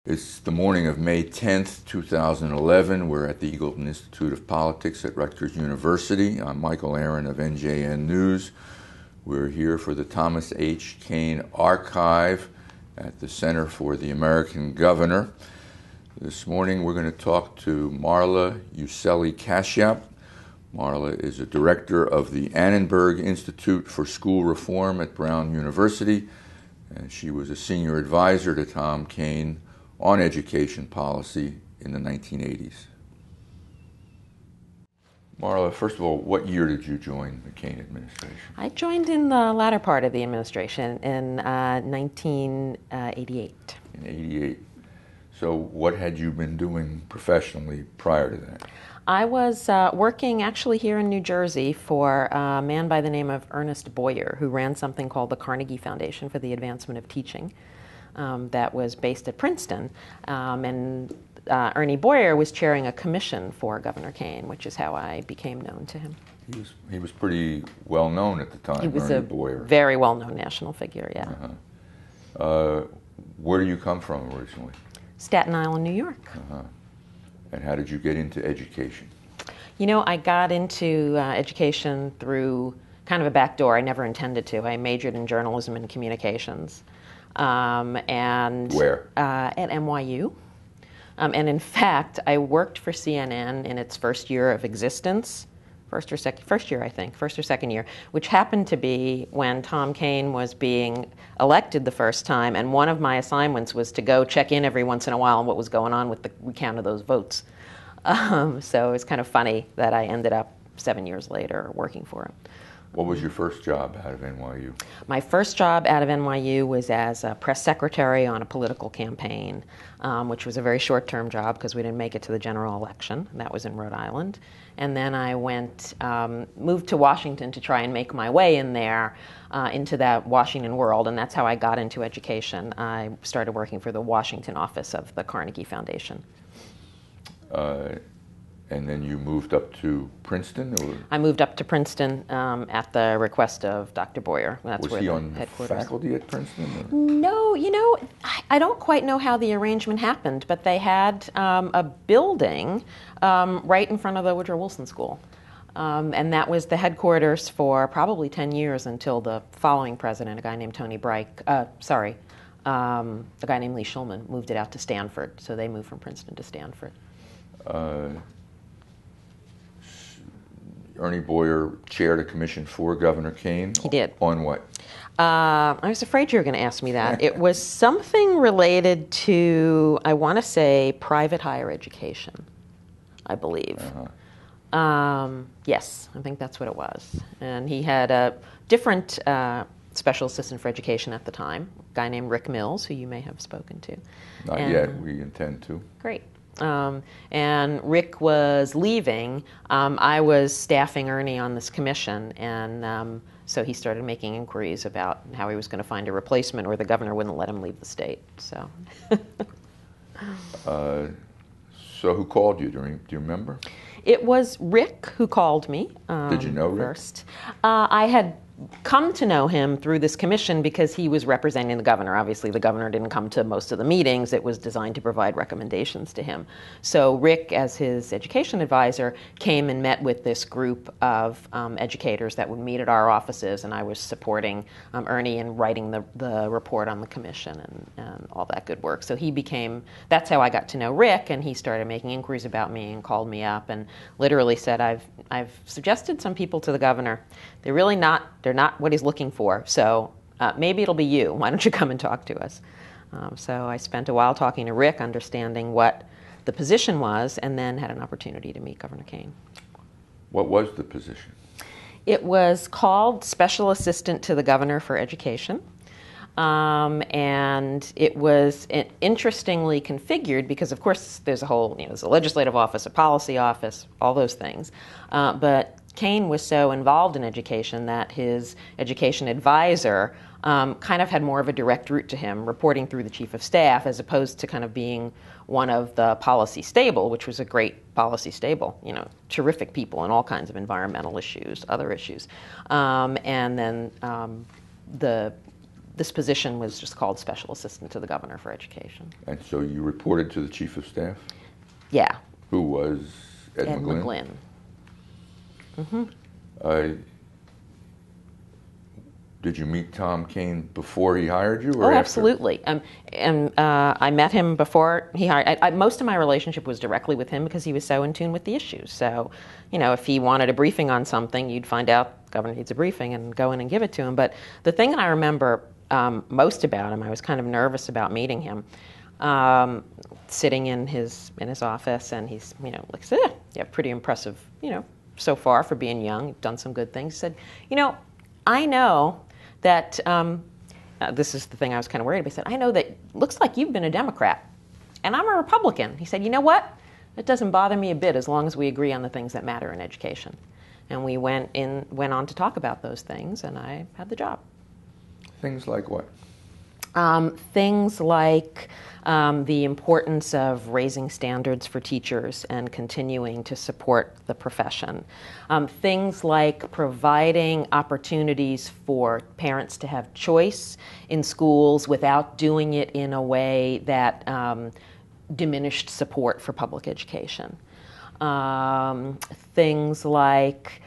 It's the morning of May 10th, 2011. We're at the Eagleton Institute of Politics at Rutgers University. I'm Michael Aron of NJN News. We're here for the Thomas H. Kaine Archive at the Center for the American Governor. This morning we're going to talk to Marla Ucelli-Kashyap. Marla is a director of the Annenberg Institute for School Reform at Brown University, and she was a senior advisor to Tom Kane on education policy in the 1980s. Marla, first of all, what year did you join the Kaine administration? I joined in the latter part of the administration in 1988. In 88. So what had you been doing professionally prior to that? I was working actually here in New Jersey for a man by the name of Ernest Boyer, who ran something called the Carnegie Foundation for the Advancement of Teaching. That was based at Princeton, and Ernie Boyer was chairing a commission for Governor Kaine, which is how I became known to him. He was pretty well known at the time. He was Ernie a Boyer. Very well known national figure. Yeah. Where do you come from originally? Staten Island, New York. And how did you get into education? You know, I got into education through kind of a back door. I never intended to. I majored in journalism and communications. And Where? At NYU. And in fact, I worked for CNN in its first year of existence, first or second year, which happened to be when Tom Kane was being elected the first time, and one of my assignments was to go check in every once in a while on what was going on with the recount of those votes. So it was kind of funny that I ended up 7 years later working for him. What was your first job out of NYU? My first job out of NYU was as a press secretary on a political campaign, which was a very short-term job because we didn't make it to the general election. That was in Rhode Island. And then I moved to Washington to try and make my way in there into that Washington world, and that's how I got into education. I started working for the Washington office of the Carnegie Foundation. And then you moved up to Princeton? Or? I moved up to Princeton at the request of Dr. Boyer. That's was where he the on headquarters. Faculty at Princeton? Or? No, you know, I don't quite know how the arrangement happened, but they had a building right in front of the Woodrow Wilson School. And that was the headquarters for probably 10 years until the following president, a guy named a guy named Lee Shulman, moved it out to Stanford. So they moved from Princeton to Stanford. Ernie Boyer chaired a commission for Governor Kaine. He did. On what? I was afraid you were going to ask me that. It was something related to, I want to say, private higher education, I believe. Yes, I think that's what it was. And he had a different special assistant for education at the time, a guy named Rick Mills, who you may have spoken to. Not yet. We intend to. Great. And Rick was leaving. I was staffing Ernie on this commission, and so he started making inquiries about how he was going to find a replacement, or the governor wouldn't let him leave the state. So, so who called you? Do you remember? It was Rick who called me. Did you know Rick? First? I had come to know him through this commission because he was representing the governor. Obviously, the governor didn't come to most of the meetings. It was designed to provide recommendations to him. So Rick, as his education advisor, came and met with this group of educators that would meet at our offices, and I was supporting Ernie in writing the report on the commission and all that good work. So that's how I got to know Rick, and he started making inquiries about me and called me up and literally said, I've suggested some people to the governor. They're not what he's looking for, so maybe it'll be you. Why don't you come and talk to us? So I spent a while talking to Rick, understanding what the position was, and then had an opportunity to meet Governor Kaine. What was the position? It was called Special Assistant to the Governor for Education. And it was interestingly configured because, of course, there's a legislative office, a policy office, all those things. But Kaine was so involved in education that his education advisor kind of had more of a direct route to him, reporting through the chief of staff, as opposed to kind of being one of the policy stable, which was a great policy stable, terrific people on all kinds of environmental issues, other issues. And then this position was just called Special Assistant to the Governor for Education. And so you reported to the Chief of Staff, Yeah, who was Ed Ed McGlynn? McGlynn. Did you meet Tom Kane before he hired you, or Oh, after? absolutely. And I met him before he hired. Most of my relationship was directly with him because he was so in tune with the issues. So, if he wanted a briefing on something, you'd find out the governor needs a briefing and go in and give it to him. But the thing that I remember most about him, I was kind of nervous about meeting him. Sitting in his office, and he's like, yeah, pretty impressive, so far for being young. You've done some good things. He said, I know that, this is the thing I was kind of worried about. He said, I know that looks like you've been a Democrat, and I'm a Republican. He said, you know what? It doesn't bother me a bit as long as we agree on the things that matter in education. And we went on to talk about those things, and I had the job. Things like what? Things like the importance of raising standards for teachers and continuing to support the profession. Things like providing opportunities for parents to have choice in schools without doing it in a way that diminished support for public education. Things like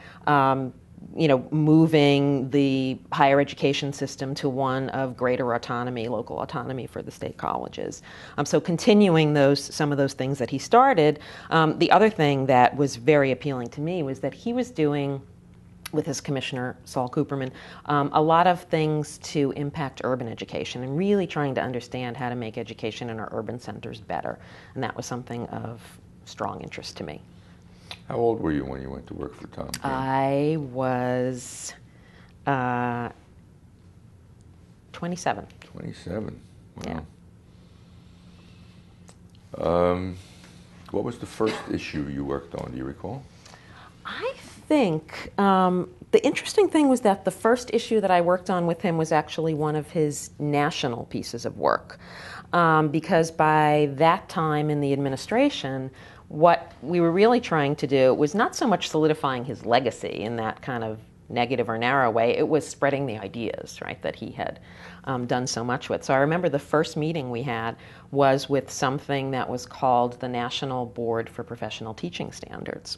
moving the higher education system to one of greater autonomy, local autonomy for the state colleges. So continuing some of those things that he started. The other thing that was very appealing to me was that he was doing, with his commissioner, Saul Cooperman, a lot of things to impact urban education and really trying to understand how to make education in our urban centers better. And that was something of strong interest to me. How old were you when you went to work for Tom Kane? I was 27. 27. Wow. Yeah. What was the first issue you worked on? Do you recall? I think the interesting thing was that the first issue that I worked on with him was actually one of his national pieces of work. Because by that time in the administration, what we were really trying to do was not so much solidifying his legacy in that kind of negative or narrow way, it was spreading the ideas, right, that he had done so much with. So I remember the first meeting we had was with something that was called the National Board for Professional Teaching Standards.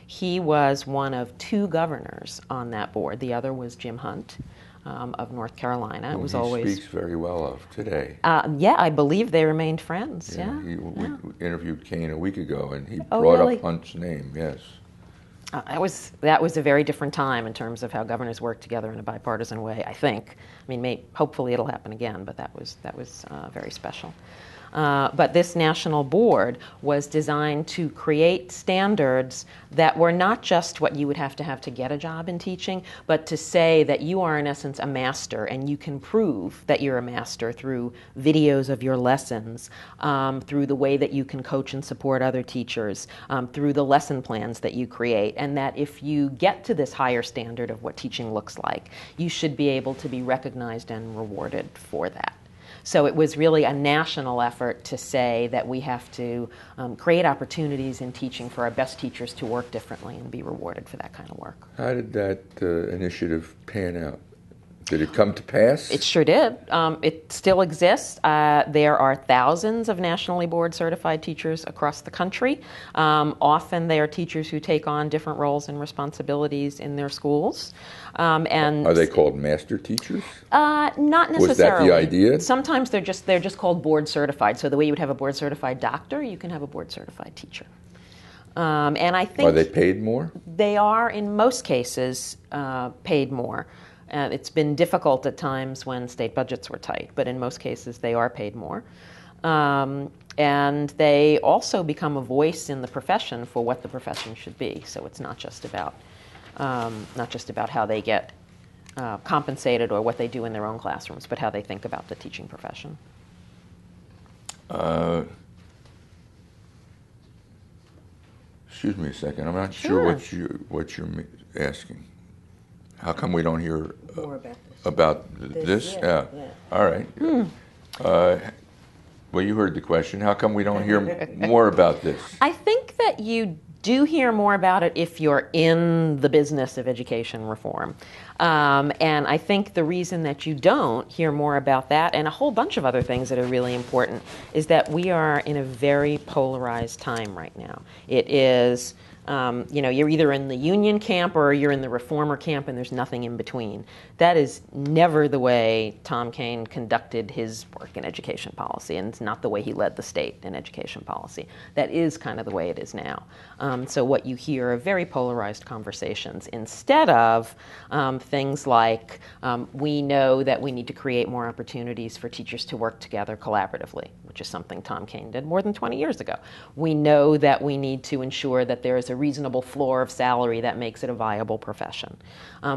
He was one of two governors on that board. The other was Jim Hunt of North Carolina. It was he speaks very well of today. Yeah, I believe they remained friends. We interviewed Kane a week ago, and he brought really? up Hunt's name. Yes. That was a very different time in terms of how governors work together in a bipartisan way, I think. I mean, hopefully it'll happen again, but that was very special. But this national board was designed to create standards that were not just what you would have to get a job in teaching, but to say that you are in essence a master, and you can prove that you're a master through videos of your lessons, through the way that you can coach and support other teachers, through the lesson plans that you create, and that if you get to this higher standard of what teaching looks like, you should be able to be recognized and rewarded for that. So it was really a national effort to say that we have to create opportunities in teaching for our best teachers to work differently and be rewarded for that kind of work. How did that initiative pan out? Did it come to pass? It sure did. It still exists. There are thousands of nationally board certified teachers across the country. Often they are teachers who take on different roles and responsibilities in their schools. And are they called master teachers? Not necessarily. Was that the idea? Sometimes they're just called board certified. So the way you would have a board certified doctor, you can have a board certified teacher. And I think are they paid more? They are in most cases paid more. It's been difficult at times when state budgets were tight, but in most cases they are paid more. And they also become a voice in the profession for what the profession should be. So it's not just about how they get compensated or what they do in their own classrooms, but how they think about the teaching profession. Excuse me a second. I'm not sure what you're asking. How come we don't hear more about this? Yeah. All right. Well, you heard the question. How come we don't hear more about this? I think that you do hear more about it if you're in the business of education reform. And I think the reason that you don't hear more about that, and a whole bunch of other things that are really important, is that we are in a very polarized time right now. It is, you're either in the union camp or you're in the reformer camp, and there's nothing in between. That is never the way Tom Kane conducted his work in education policy, and it's not the way he led the state in education policy. That is kind of the way it is now. So what you hear are very polarized conversations instead of things like, we know that we need to create more opportunities for teachers to work together collaboratively, which is something Tom Kane did more than 20 years ago. We know that we need to ensure that there is a reasonable floor of salary that makes it a viable profession.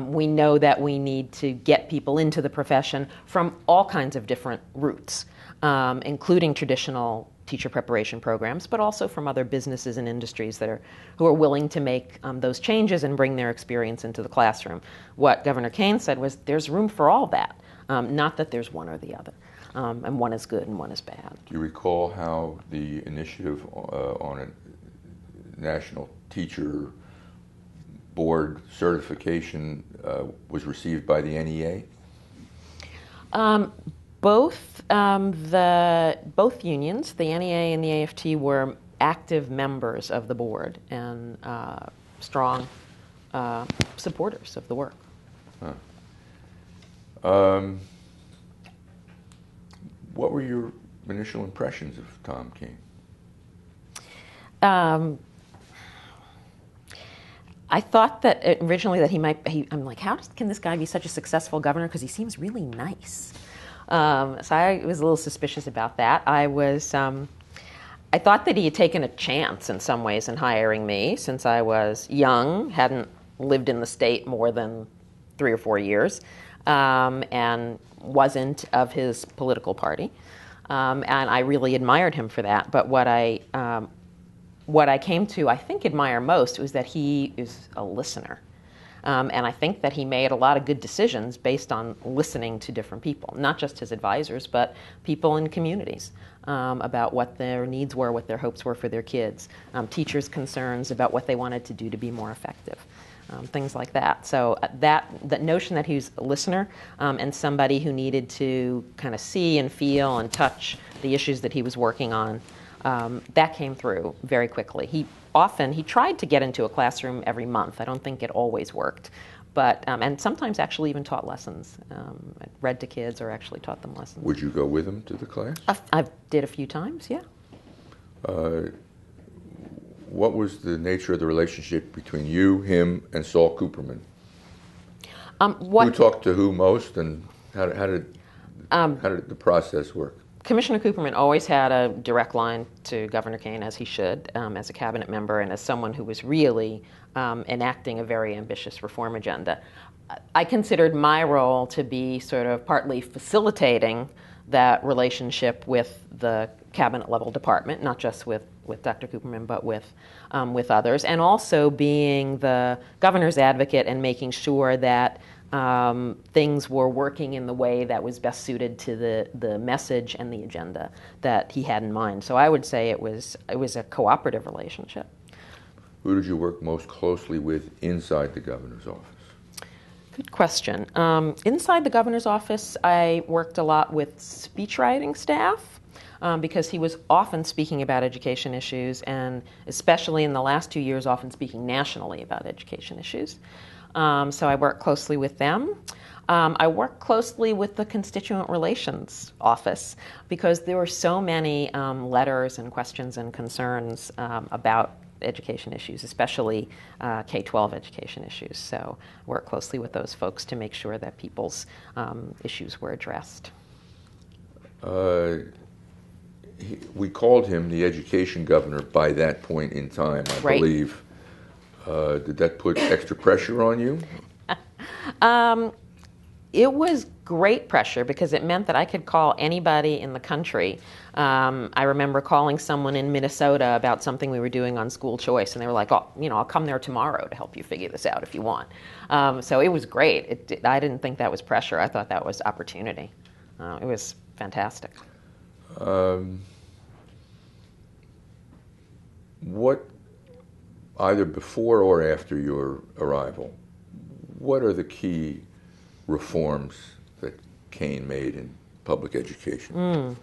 We know that we need to get people into the profession from all kinds of different routes, including traditional teacher preparation programs, but also from other businesses and industries who are willing to make those changes and bring their experience into the classroom. What Governor Kaine said was there's room for all that, not that there's one or the other, and one is good and one is bad. Do you recall how the initiative on a national teacher board certification was received by the NEA? Both unions, the NEA and the AFT, were active members of the board and strong supporters of the work. What were your initial impressions of Tom Kane? I thought that originally that I'm like, can this guy be such a successful governor? Because he seems really nice. So I was a little suspicious about that. I thought that he had taken a chance in some ways in hiring me, since I was young, hadn't lived in the state more than 3 or 4 years, and wasn't of his political party. And I really admired him for that. But what I came to, I think, admire most was that he is a listener. And I think that he made a lot of good decisions based on listening to different people, not just his advisors, but people in communities, about what their needs were, what their hopes were for their kids, teachers' concerns about what they wanted to do to be more effective, things like that. So that notion that he was a listener and somebody who needed to kind of see and feel and touch the issues that he was working on, that came through very quickly. He tried to get into a classroom every month. I don't think it always worked, but and sometimes actually even taught lessons, read to kids or actually taught them lessons. Would you go with him to the class? I did a few times, yeah. What was the nature of the relationship between you, him, and Saul Cooperman? Who talked to who most, and how did the process work? Commissioner Cooperman always had a direct line to Governor Kaine, as he should, as a cabinet member and as someone who was really enacting a very ambitious reform agenda. I considered my role to be sort of partly facilitating that relationship with the cabinet level department, not just with Dr. Cooperman, but with others, and also being the governor's advocate and making sure that things were working in the way that was best suited to the message and the agenda that he had in mind. So I would say it was a cooperative relationship. Who did you work most closely with inside the governor's office? Good question. Inside the governor's office, I worked a lot with speechwriting staff because he was often speaking about education issues, and especially in the last 2 years, often speaking nationally about education issues. So I work closely with them. I work closely with the Constituent Relations Office because there were so many letters and questions and concerns about education issues, especially K-12 education issues. So I work closely with those folks to make sure that people's issues were addressed. We called him the education governor by that point in time, I believe. Did that put extra pressure on you? It was great pressure because it meant that I could call anybody in the country. I remember calling someone in Minnesota about something we were doing on school choice, and they were like, "Oh, I'll come there tomorrow to help you figure this out if you want." So it was great. I didn't think that was pressure. I thought that was opportunity. It was fantastic. What either before or after your arrival, what are the key reforms that Kaine made in public education?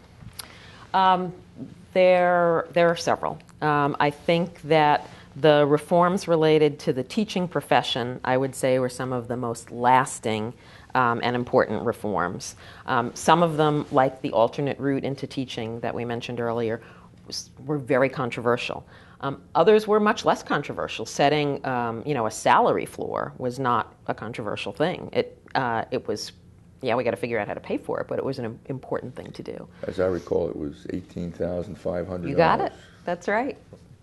There are several. I think that the reforms related to the teaching profession, I would say, were some of the most lasting and important reforms. Some of them, like the alternate route into teaching that we mentioned earlier, were very controversial. Others were much less controversial. Setting, a salary floor was not a controversial thing. It was, we got to figure out how to pay for it, but it was an important thing to do. As I recall, it was $18,500. You got it. That's right.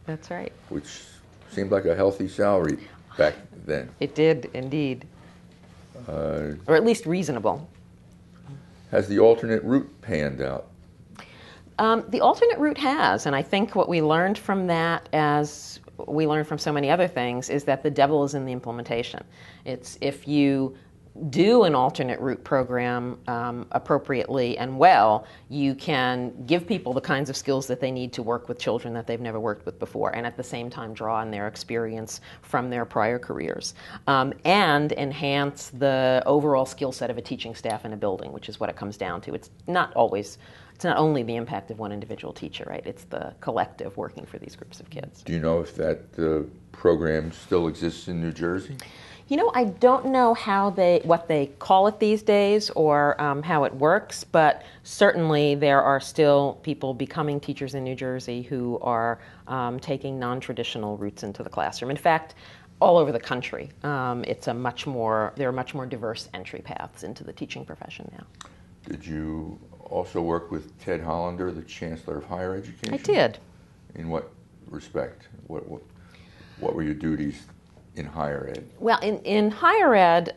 That's right. Which seemed like a healthy salary back then. It did, indeed. Or at least reasonable. Has the alternate route panned out? The alternate route has, and I think what we learned from that, as we learned from so many other things, is that the devil is in the implementation. It's if you do an alternate route program appropriately and well, you can give people the kinds of skills that they need to work with children that they've never worked with before, and at the same time draw on their experience from their prior careers, and enhance the overall skill set of a teaching staff in a building, which is what it comes down to. It's not only the impact of one individual teacher, right? It's the collective working for these groups of kids. Do you know if that program still exists in New Jersey? I don't know what they call it these days or how it works, but certainly there are still people becoming teachers in New Jersey who are taking non-traditional routes into the classroom. In fact, all over the country, there are much more diverse entry paths into the teaching profession now. Did you also work with Ted Hollander, the Chancellor of Higher Education? I did. In what respect? What were your duties in higher ed? Well, in higher ed,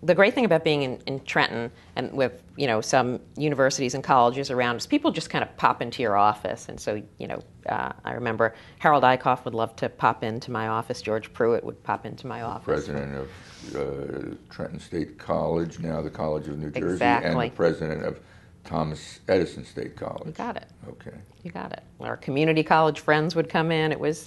the great thing about being in Trenton and with some universities and colleges around is people just kind of pop into your office. And so I remember Harold Eichhoff would love to pop into my office. George Pruitt would pop into my office. President of Trenton State College, now the College of New Jersey, Exactly. And the president of Thomas Edison State College. You got it. Okay. You got it. Our community college friends would come in. It was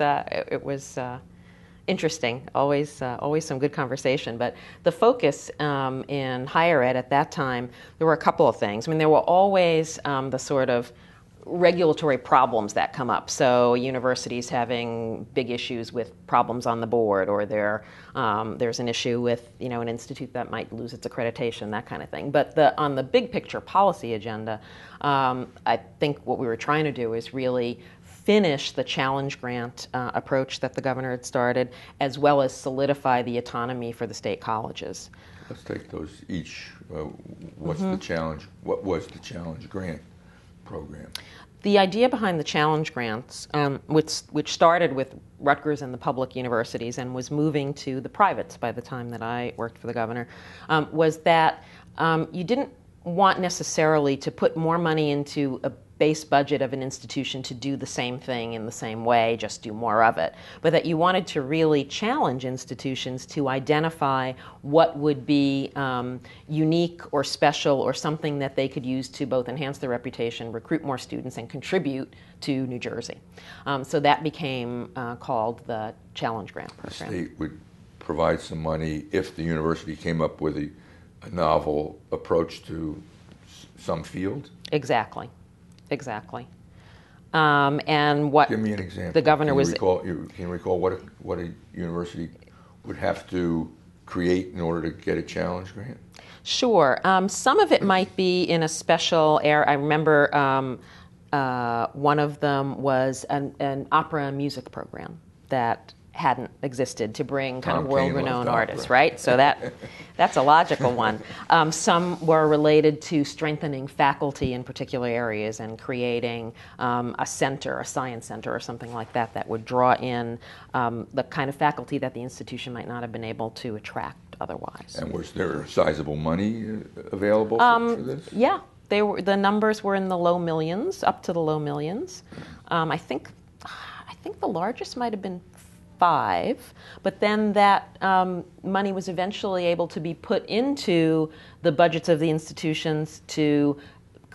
interesting. Always some good conversation. But the focus in higher ed at that time, there were a couple of things. I mean, there were always the sort of regulatory problems that come up. So universities having big issues with problems on the board, or there's an issue with an institute that might lose its accreditation, that kind of thing. But on the big picture policy agenda, I think what we were trying to do is really finish the challenge grant approach that the governor had started, as well as solidify the autonomy for the state colleges. Let's take those each. What's the challenge? What was the challenge grant program? The idea behind the challenge grants, which started with Rutgers and the public universities and was moving to the privates by the time that I worked for the governor, was that you didn't want necessarily to put more money into a base budget of an institution to do the same thing in the same way, just do more of it, but that you wanted to really challenge institutions to identify what would be unique or special or something that they could use to both enhance their reputation, recruit more students, and contribute to New Jersey. So that became called the Challenge Grant Program. The state would provide some money if the university came up with a novel approach to some field? Exactly. And what Give me an example. The governor was. Can you recall what a university would have to create in order to get a challenge grant? Sure. Some of it might be in a special area. I remember one of them was an opera and music program that hadn't existed to bring kind of world-renowned artists, right? So that's a logical one. Some were related to strengthening faculty in particular areas and creating a center, a science center or something like that, that would draw in the kind of faculty that the institution might not have been able to attract otherwise. And was there sizable money available for this? Yeah, the numbers were in the low millions, up to the low millions. I think the largest might have been 5, but then that money was eventually able to be put into the budgets of the institutions to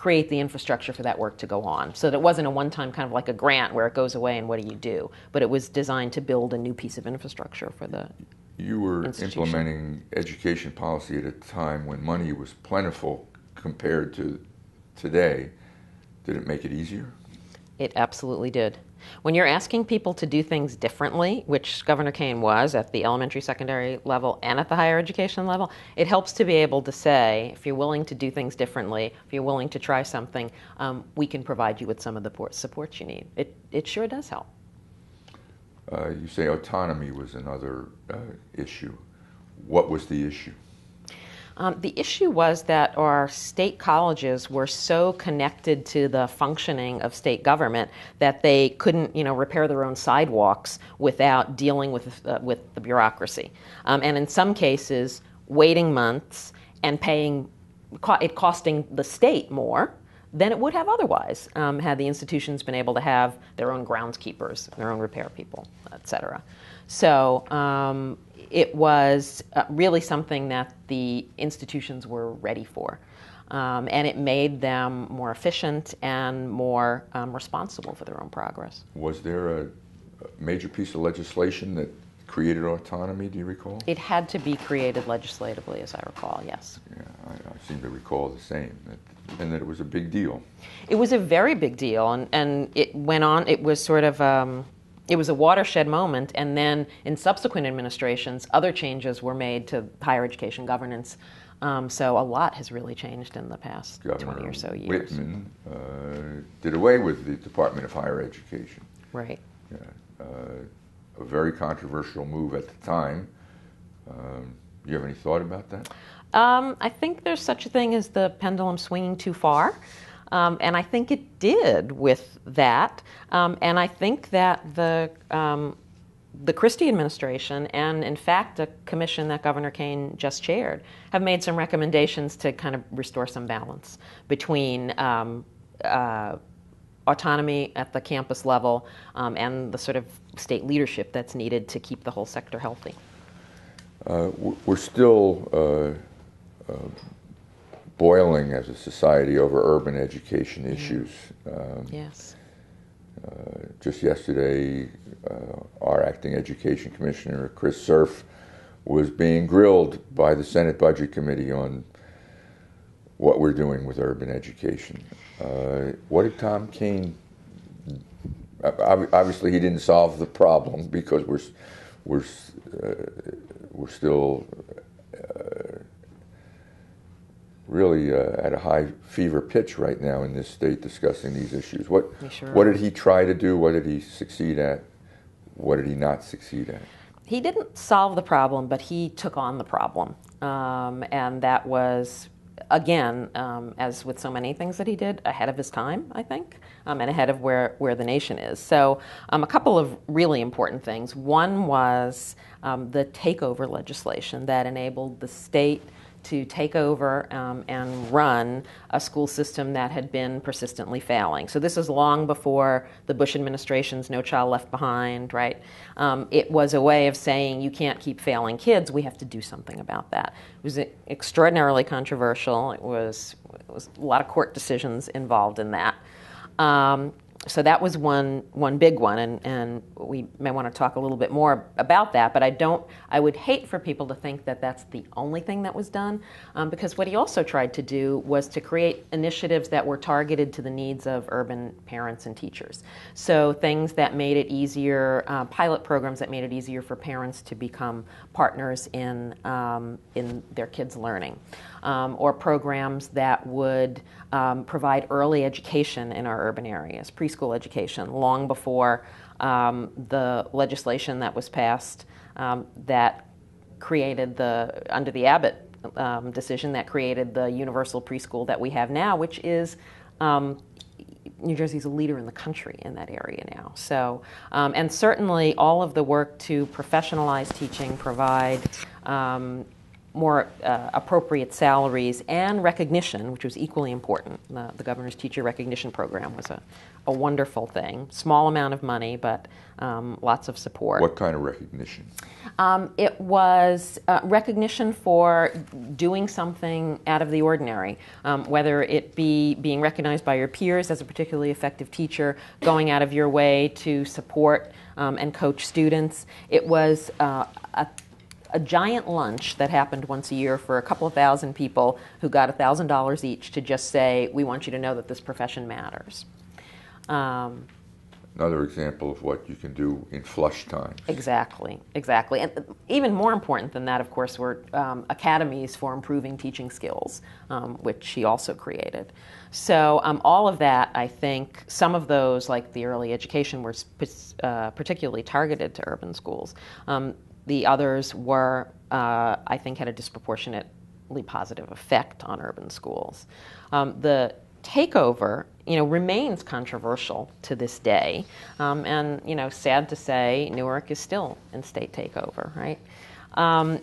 create the infrastructure for that work to go on. So that it wasn't a one-time kind of like a grant where it goes away and what do you do? But it was designed to build a new piece of infrastructure for the You were institution. implementing education policy at a time when money was plentiful compared to today. Did it make it easier? It absolutely did. When you're asking people to do things differently, which Governor Kaine was at the elementary, secondary level and at the higher education level, it helps to be able to say, if you're willing to do things differently, if you're willing to try something, we can provide you with some of the support you need. It sure does help. You say autonomy was another issue. What was the issue? The issue was that our state colleges were so connected to the functioning of state government that they couldn't, repair their own sidewalks without dealing with the bureaucracy. And in some cases, waiting months and it costing the state more than it would have otherwise had the institutions been able to have their own groundskeepers, their own repair people, et cetera. So it was really something that the institutions were ready for. And it made them more efficient and more responsible for their own progress. Was there a major piece of legislation that created autonomy, do you recall? It had to be created legislatively, as I recall, yes. Yeah, I seem to recall the same, and that it was a big deal. It was a very big deal, and it went on, it was sort of, it was a watershed moment, and then in subsequent administrations, other changes were made to higher education governance. So a lot has really changed in the past Governor 20 or so years. Whitman did away with the Department of Higher Education. Right. Yeah, a very controversial move at the time. Do you have any thought about that? I think there's such a thing as the pendulum swinging too far. And I think it did with that. And I think that the Christie administration and, in fact, a commission that Governor Kaine just chaired have made some recommendations to kind of restore some balance between autonomy at the campus level and the sort of state leadership that's needed to keep the whole sector healthy. We're still boiling as a society over urban education issues. Yes. Just yesterday, our acting education commissioner, Chris Cerf, was being grilled by the Senate Budget Committee on what we're doing with urban education. What did Tom Kane? Obviously, he didn't solve the problem because we're still really at a high fever pitch right now in this state discussing these issues. What did he try to do? What did he succeed at? What did he not succeed at? He didn't solve the problem, but he took on the problem. And that was, again, as with so many things that he did, ahead of his time, I think, and ahead of where the nation is. So a couple of really important things. One was the Takeover legislation that enabled the state to take over and run a school system that had been persistently failing. So this is long before the Bush administration's No Child Left Behind, right? It was a way of saying you can't keep failing kids, we have to do something about that. It was extraordinarily controversial. It was a lot of court decisions involved in that. So that was one big one, and we may want to talk a little bit more about that, but I would hate for people to think that that's the only thing that was done, because what he also tried to do was to create initiatives that were targeted to the needs of urban parents and teachers. So things that made it easier, pilot programs that made it easier for parents to become partners in their kids' learning, or programs that would provide early education in our urban areas, preschool education, long before the legislation that was passed that created under the Abbott decision that created the universal preschool that we have now, which is New Jersey's a leader in the country in that area now. So, and certainly all of the work to professionalize teaching, provide more appropriate salaries and recognition, which was equally important. The governor's teacher recognition program was a wonderful thing. Small amount of money, but lots of support. What kind of recognition? It was recognition for doing something out of the ordinary, whether it be being recognized by your peers as a particularly effective teacher, going out of your way to support and coach students. It was a giant lunch that happened once a year for a couple of thousand people who got $1,000 each to just say, we want you to know that this profession matters. Another example of what you can do in flush times. Exactly. And even more important than that, of course, were academies for improving teaching skills, which he also created. So all of that, I think, some of those, like the early education, were particularly targeted to urban schools. The others were, I think, had a disproportionately positive effect on urban schools. The takeover, remains controversial to this day, and sad to say, Newark is still in state takeover, right?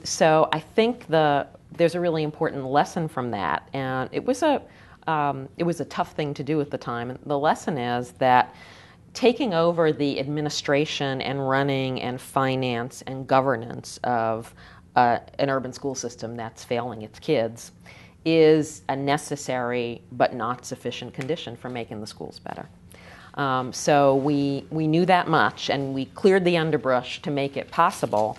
So I think there's a really important lesson from that, and it was a tough thing to do at the time. And the lesson is that taking over the administration and running and finance and governance of an urban school system that's failing its kids is a necessary but not sufficient condition for making the schools better. So we knew that much, and we cleared the underbrush to make it possible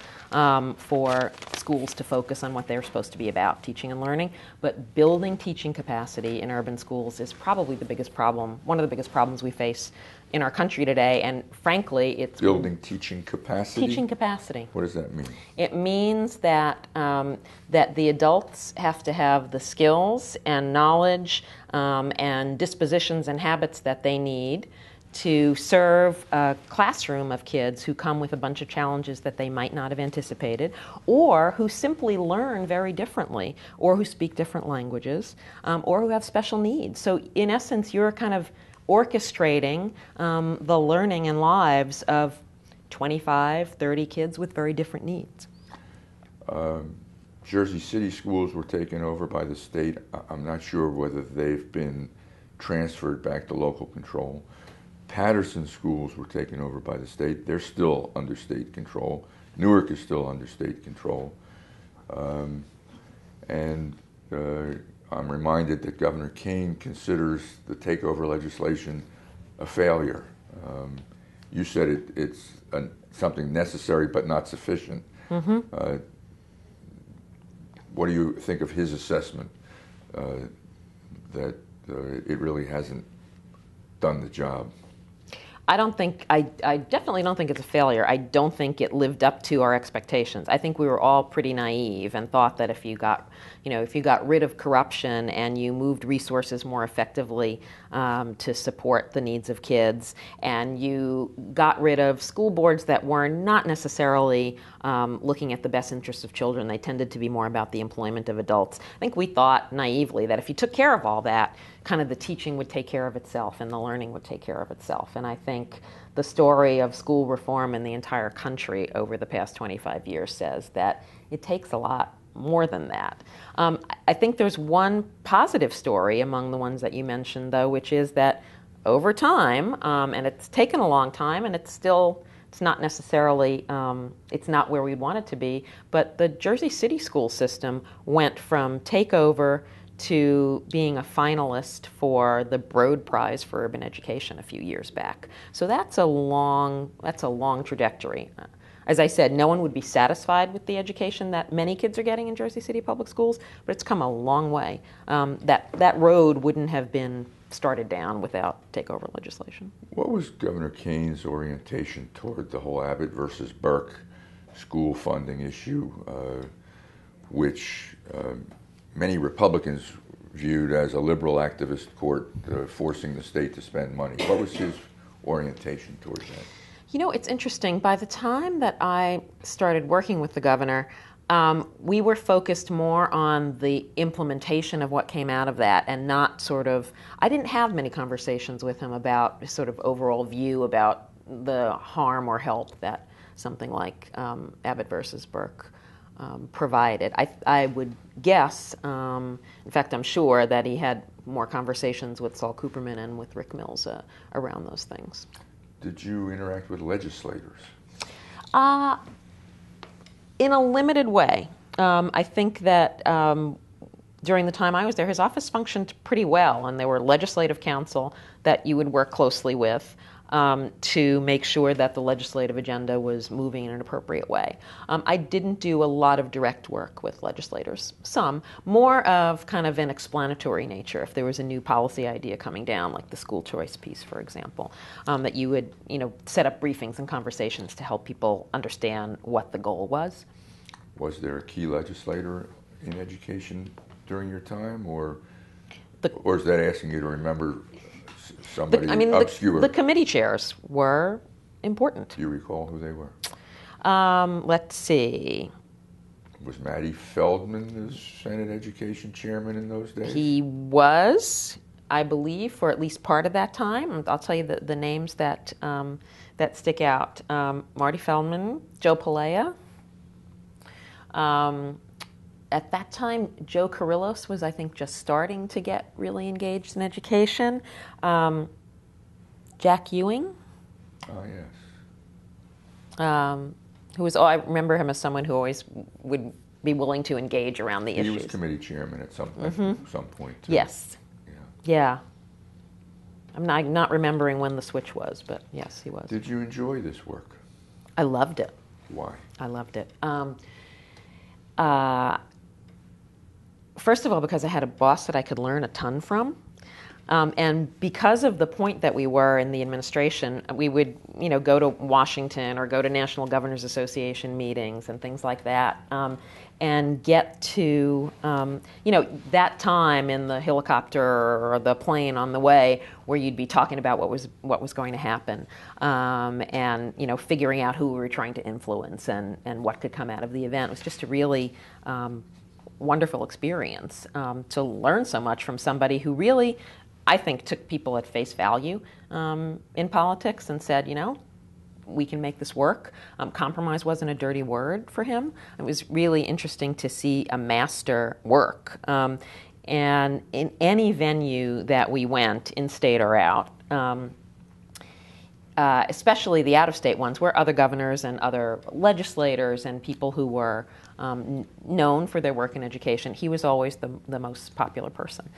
for schools to focus on what they're supposed to be about, teaching and learning. But building teaching capacity in urban schools is probably the biggest problem, one of the biggest problems we face in our country today, and frankly, it's building teaching capacity. Teaching capacity. What does that mean? It means that that the adults have to have the skills and knowledge and dispositions and habits that they need to serve a classroom of kids who come with a bunch of challenges that they might not have anticipated, or who simply learn very differently, or who speak different languages, or who have special needs. So in essence, you're kind of orchestrating the learning and lives of 25, 30 kids with very different needs. Jersey City schools were taken over by the state. I'm not sure whether they've been transferred back to local control. Patterson schools were taken over by the state. They're still under state control. Newark is still under state control. I'm reminded that Governor Kaine considers the takeover legislation a failure. You said it's something necessary but not sufficient. Mm-hmm. What do you think of his assessment that it really hasn't done the job? I definitely don't think it's a failure. I don't think it lived up to our expectations. I think we were all pretty naive and thought that if you got rid of corruption and you moved resources more effectively to support the needs of kids, and you got rid of school boards that were not necessarily looking at the best interests of children, they tended to be more about the employment of adults. I think we thought naively that if you took care of all that, kind of the teaching would take care of itself and the learning would take care of itself. And I think the story of school reform in the entire country over the past 25 years says that it takes a lot more than that. I think there's one positive story among the ones that you mentioned, though, which is that over time, and it's taken a long time, and it's not necessarily, it's not where we'd want it to be, but the Jersey City school system went from takeover to being a finalist for the Broad Prize for Urban Education a few years back. So that's a long trajectory. As I said, no one would be satisfied with the education that many kids are getting in Jersey City public schools, but it's come a long way. That road wouldn't have been started down without takeover legislation. What was Governor Kaine's orientation toward the whole Abbott versus Burke school funding issue, which many Republicans viewed as a liberal activist court forcing the state to spend money? What was his orientation towards that? It's interesting. By the time that I started working with the governor, we were focused more on the implementation of what came out of that, and not I didn't have many conversations with him about sort of overall view about the harm or help that something like Abbott versus Burke provided. I would guess, in fact, I'm sure that he had more conversations with Saul Cooperman and with Rick Mills around those things. Did you interact with legislators? In a limited way. I think that during the time I was there, his office functioned pretty well, and there were legislative counsel that you would work closely with to make sure that the legislative agenda was moving in an appropriate way. I didn't do a lot of direct work with legislators. Some, more of kind of an explanatory nature. If there was a new policy idea coming down, like the school choice piece, for example, that you would, set up briefings and conversations to help people understand what the goal was. Was there a key legislator in education during your time, or is that asking you to remember somebody obscure? The committee chairs were important. Do you recall who they were? Let's see. Was Matty Feldman the Senate Education Chairman in those days? He was, I believe, for at least part of that time. I'll tell you the names that stick out. Marty Feldman, Joe Palaia. At that time, Joe Carrillos was, I think, just starting to get really engaged in education. Jack Ewing. Oh, yes. Who was, I remember him as someone who always would be willing to engage around the issues. He was committee chairman at some point, too. Yes. Yeah. I'm not remembering when the switch was, but yes, he was. Did you enjoy this work? I loved it. Why? I loved it. First of all, because I had a boss that I could learn a ton from. And because of the point that we were in the administration, we would, go to Washington or go to National Governors Association meetings and things like that, and get to, that time in the helicopter or the plane on the way where you'd be talking about what was going to happen, and figuring out who we were trying to influence and what could come out of the event. It was just a really wonderful experience to learn so much from somebody who really, I think, took people at face value in politics and said, we can make this work. Compromise wasn't a dirty word for him. It was really interesting to see a master work. And in any venue that we went, in-state or out, especially the out-of-state ones, where other governors and other legislators and people who were known for their work in education, he was always the most popular person.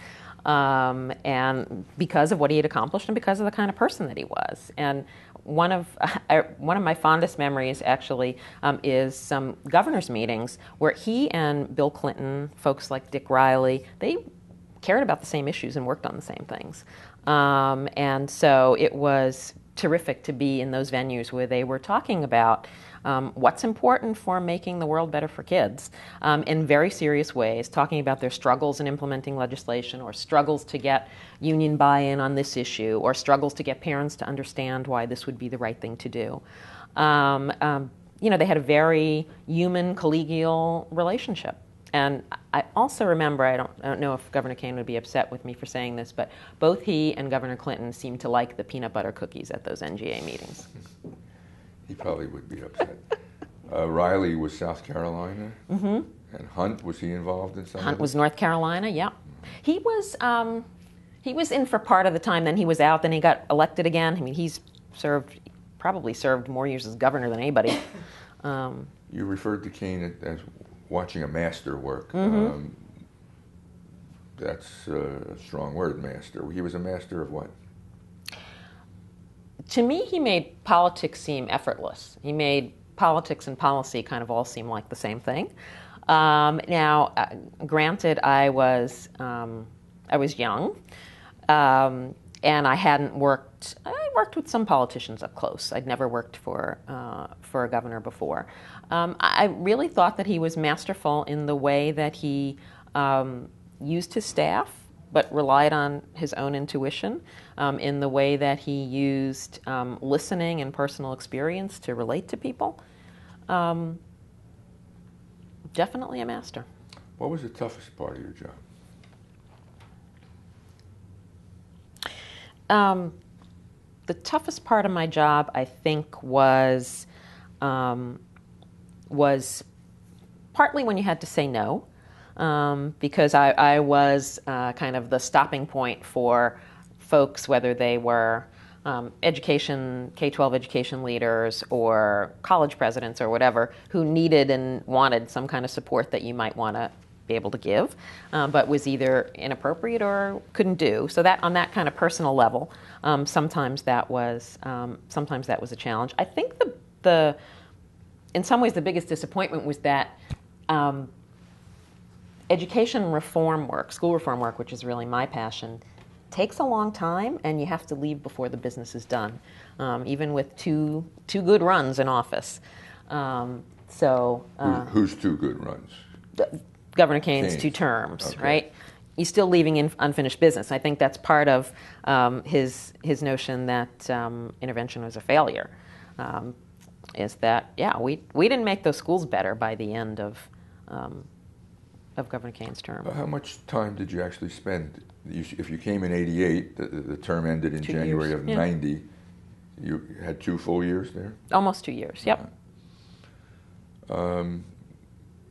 And because of what he had accomplished and because of the kind of person that he was. And one of my fondest memories, actually, is some governors' meetings where he and Bill Clinton, folks like Dick Riley, they cared about the same issues and worked on the same things. And so it was terrific to be in those venues where they were talking about what's important for making the world better for kids in very serious ways, talking about their struggles in implementing legislation or struggles to get union buy-in on this issue or struggles to get parents to understand why this would be the right thing to do. They had a very human, collegial relationship. And I also remember, I don't know if Governor Kaine would be upset with me for saying this, but both he and Governor Clinton seemed to like the peanut butter cookies at those NGA meetings. He probably would be upset. Riley was South Carolina, and Hunt, was he involved in some Hunt was North Carolina, yeah. He was in for part of the time, then he was out, then he got elected again. I mean, he's probably served more years as governor than anybody. You referred to Kaine as watching a master work. That's a strong word, master. He was a master of what? To me, he made politics seem effortless. He made politics and policy kind of all seem like the same thing. Now, granted, I was young, and I hadn't worked. I worked with some politicians up close. I'd never worked for a governor before. I really thought that he was masterful in the way that he used his staff, but relied on his own intuition, in the way that he used listening and personal experience to relate to people. Definitely a master. What was the toughest part of your job? The toughest part of my job, I think, was partly when you had to say no, because I was kind of the stopping point for folks, whether they were K-12 education leaders or college presidents or whatever, who needed and wanted some kind of support that you might want to be able to give, but was either inappropriate or couldn't do. So that on that kind of personal level, sometimes that was a challenge. I think in some ways the biggest disappointment was that education reform work, school reform work, which is really my passion, takes a long time, and you have to leave before the business is done, even with two good runs in office. Who's two good runs? Governor Kaine's 2 terms, okay. Right? He's still leaving in unfinished business. I think that's part of his notion that intervention was a failure. Is that we didn't make those schools better by the end of Governor Kaine's term. How much time did you actually spend? If you came in 88, the term ended in 2 January years. Of 90. You had 2 full years there? Almost 2 years, yep.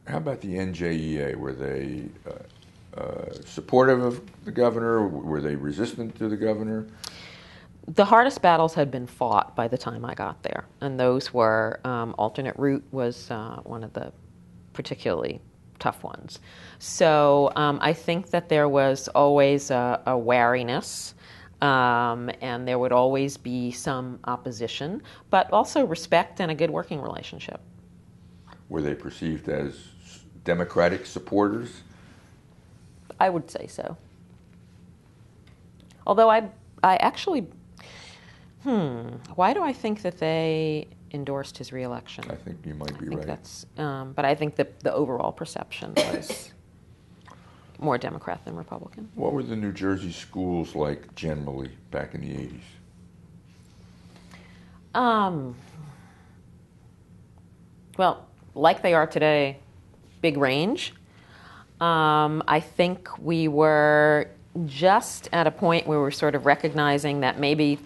How about the NJEA? Were they supportive of the governor? Were they resistant to the governor? The hardest battles had been fought by the time I got there, and those were alternate route was one of the particularly tough ones. So I think that there was always a wariness, and there would always be some opposition, but also respect and a good working relationship. Were they perceived as Democratic supporters? I would say so. Although I actually, why do I think that they endorsed his reelection? I think you might be right. That's, but I think that the overall perception was more Democrat than Republican. What were the New Jersey schools like generally back in the 80s? Well, like they are today, big range. I think we were just at a point where we're sort of recognizing that maybe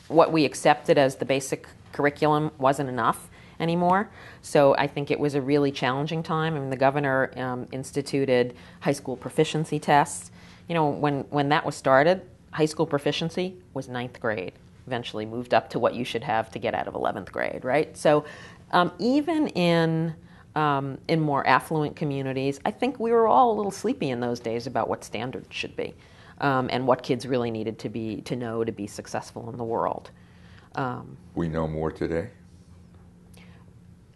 what we accepted as the basic curriculum wasn't enough anymore. So I think it was a really challenging time. I mean, the governor instituted high school proficiency tests. You know, when that was started, high school proficiency was 9th grade. Eventually moved up to what you should have to get out of 11th grade, right? So even in more affluent communities, I think we were all a little sleepy in those days about what standards should be, and what kids really needed to know to be successful in the world. We know more today?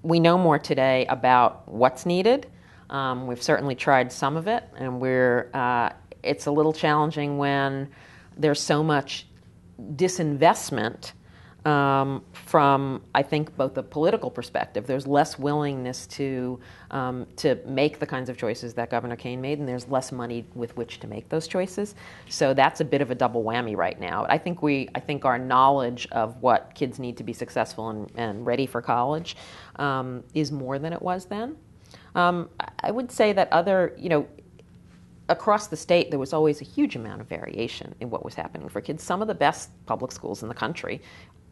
We know more today about what's needed. We've certainly tried some of it, and it's a little challenging when there's so much disinvestment from, I think, both the political perspective. There's less willingness to make the kinds of choices that Governor Kaine made, and there's less money with which to make those choices. So that's a bit of a double whammy right now. I think our knowledge of what kids need to be successful and ready for college is more than it was then. I would say that across the state, there was always a huge amount of variation in what was happening for kids. Some of the best public schools in the country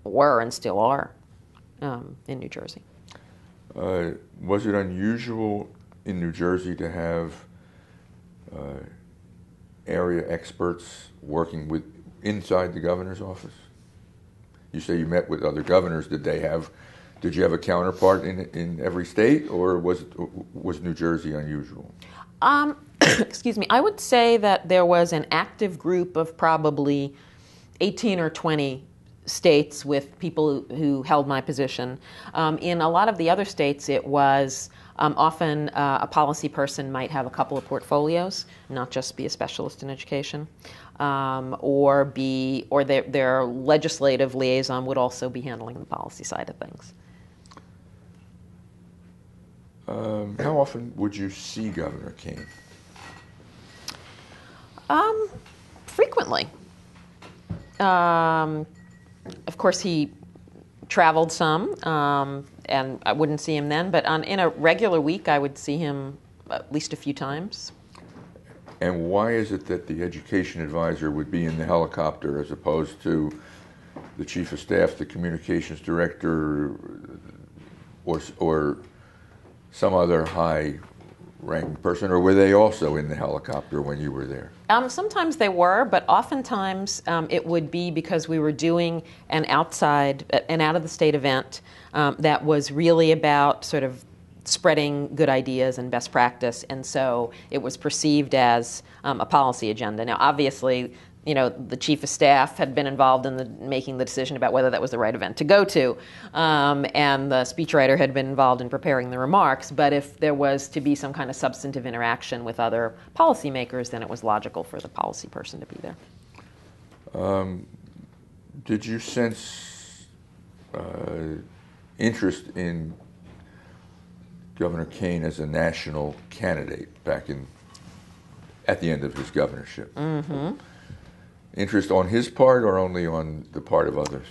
were and still are in New Jersey. Was it unusual in New Jersey to have area experts working inside the governor's office? You say you met with other governors. Did you have a counterpart in every state, or was New Jersey unusual? Excuse me. I would say that there was an active group of probably 18 or 20 states with people who held my position. In a lot of the other states, it was often a policy person might have a couple of portfolios, not just be a specialist in education, or their legislative liaison would also be handling the policy side of things. How often would you see Governor Kaine? Frequently. Of course, he traveled some, and I wouldn't see him then, but in a regular week, I would see him at least a few times. And why is it that the education advisor would be in the helicopter as opposed to the chief of staff, the communications director, or some other high-ranking person, or were they also in the helicopter when you were there? Sometimes they were, but oftentimes it would be because we were doing an out-of-the-state event that was really about sort of spreading good ideas and best practice, and so it was perceived as a policy agenda. Now, obviously, the chief of staff had been involved in making the decision about whether that was the right event to go to, and the speechwriter had been involved in preparing the remarks, but if there was to be some kind of substantive interaction with other policymakers, then it was logical for the policy person to be there. Did you sense interest in Governor Kaine as a national candidate at the end of his governorship? Mm-hmm. Interest on his part or only on the part of others?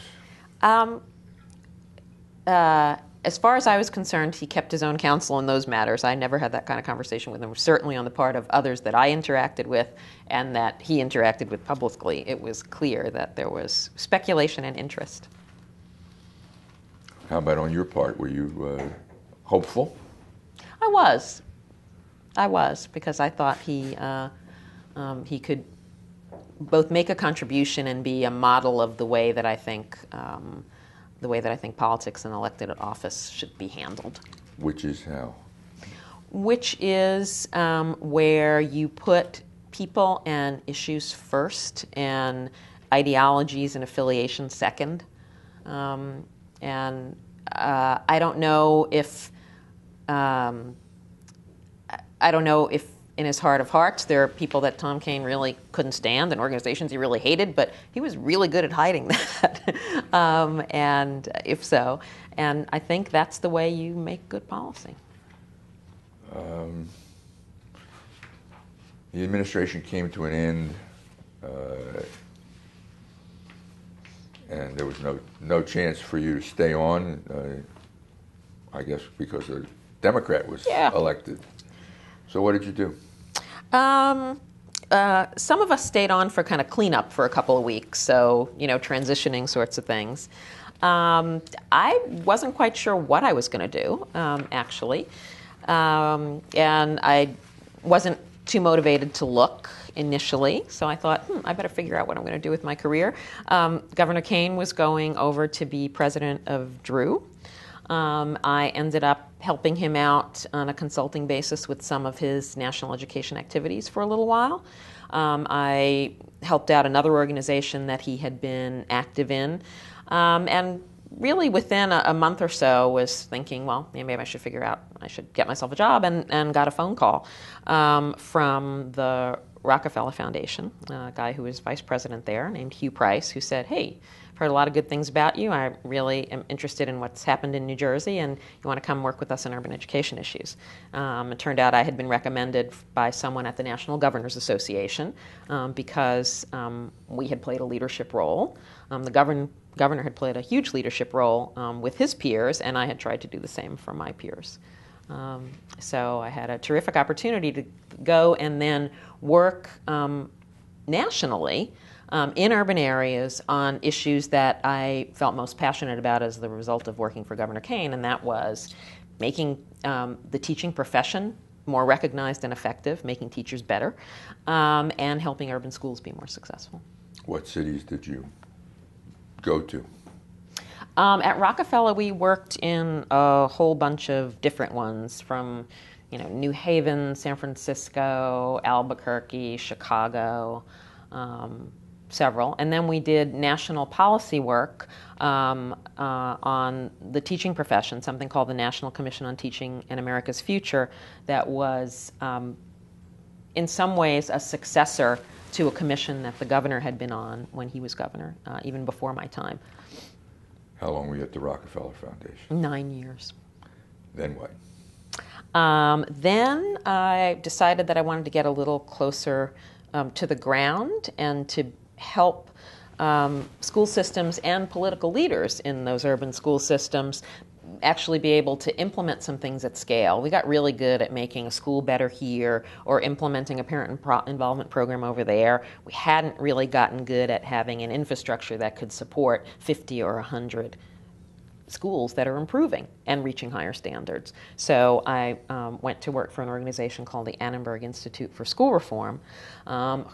As far as I was concerned, he kept his own counsel in those matters. I never had that kind of conversation with him. Certainly on the part of others that I interacted with and that he interacted with publicly, it was clear that there was speculation and interest. How about on your part? Were you hopeful? I was, because I thought he could both make a contribution and be a model of the way that I think politics in elected office should be handled. Which is how? Which is where you put people and issues first, and ideologies and affiliations second. And I don't know if in his heart of hearts, there are people that Tom Kane really couldn't stand and organizations he really hated, but he was really good at hiding that, and if so. And I think that's the way you make good policy. The administration came to an end, and there was no chance for you to stay on, I guess because a Democrat was elected. So what did you do? Some of us stayed on for kind of cleanup for a couple of weeks, so, transitioning sorts of things. I wasn't quite sure what I was going to do, actually. And I wasn't too motivated to look initially, so I thought, I better figure out what I'm going to do with my career. Governor Kaine was going over to be president of Drew. I ended up helping him out on a consulting basis with some of his national education activities for a little while. I helped out another organization that he had been active in, and really within a month or so was thinking, well, maybe I should get myself a job, and got a phone call from the Rockefeller Foundation, a guy who was vice president there named Hugh Price, who said, hey, I've heard a lot of good things about you. I really am interested in what's happened in New Jersey, and you want to come work with us on urban education issues. It turned out I had been recommended by someone at the National Governors Association because we had played a leadership role. The governor had played a huge leadership role with his peers, and I had tried to do the same for my peers. So I had a terrific opportunity to go and then work nationally in urban areas on issues that I felt most passionate about as the result of working for Governor Kaine, and that was making the teaching profession more recognized and effective, making teachers better, and helping urban schools be more successful. What cities did you go to? At Rockefeller, we worked in a whole bunch of different ones, from New Haven, San Francisco, Albuquerque, Chicago, several. And then we did national policy work on the teaching profession, something called the National Commission on Teaching in America's Future, that was in some ways a successor to a commission that the governor had been on when he was governor, even before my time. How long were you at the Rockefeller Foundation? 9 years. Then what? Then I decided that I wanted to get a little closer to the ground and to help school systems and political leaders in those urban school systems actually be able to implement some things at scale. We got really good at making a school better here or implementing a parent involvement program over there. We hadn't really gotten good at having an infrastructure that could support 50 or 100 schools that are improving and reaching higher standards. So I went to work for an organization called the Annenberg Institute for School Reform,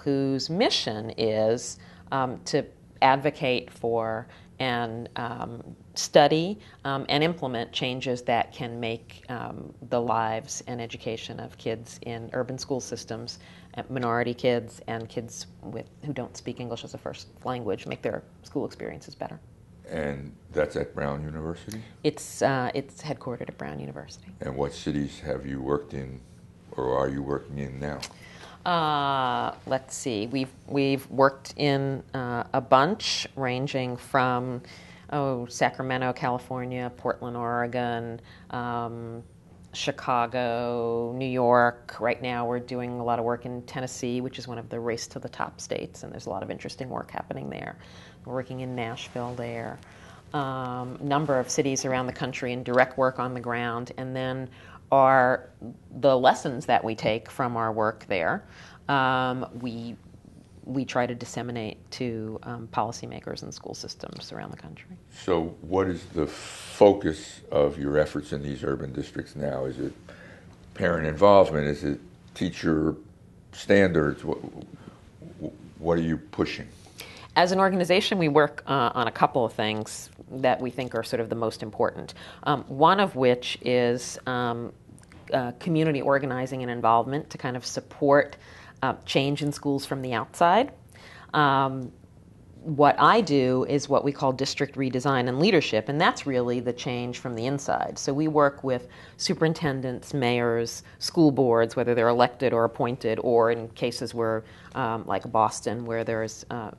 whose mission is to advocate for and study and implement changes that can make the lives and education of kids in urban school systems, minority kids, and kids who don't speak English as a first language, make their school experiences better. And that's at Brown University? It's headquartered at Brown University. And what cities have you worked in, or are you working in now? Let's see. We've worked in a bunch, ranging from Sacramento, California, Portland, Oregon, Chicago, New York. Right now we're doing a lot of work in Tennessee, which is one of the race to the top states, and there's a lot of interesting work happening there. We're working in Nashville there. Number of cities around the country in direct work on the ground, and then the lessons that we take from our work there, we try to disseminate to policymakers and school systems around the country. So what is the focus of your efforts in these urban districts now? Is it parent involvement? Is it teacher standards? What are you pushing? As an organization, we work on a couple of things that we think are sort of the most important. One of which is community organizing and involvement to kind of support change in schools from the outside. What I do is what we call district redesign and leadership, and that's really the change from the inside. So we work with superintendents, mayors, school boards, whether they're elected or appointed, or in cases where, like Boston, where there's a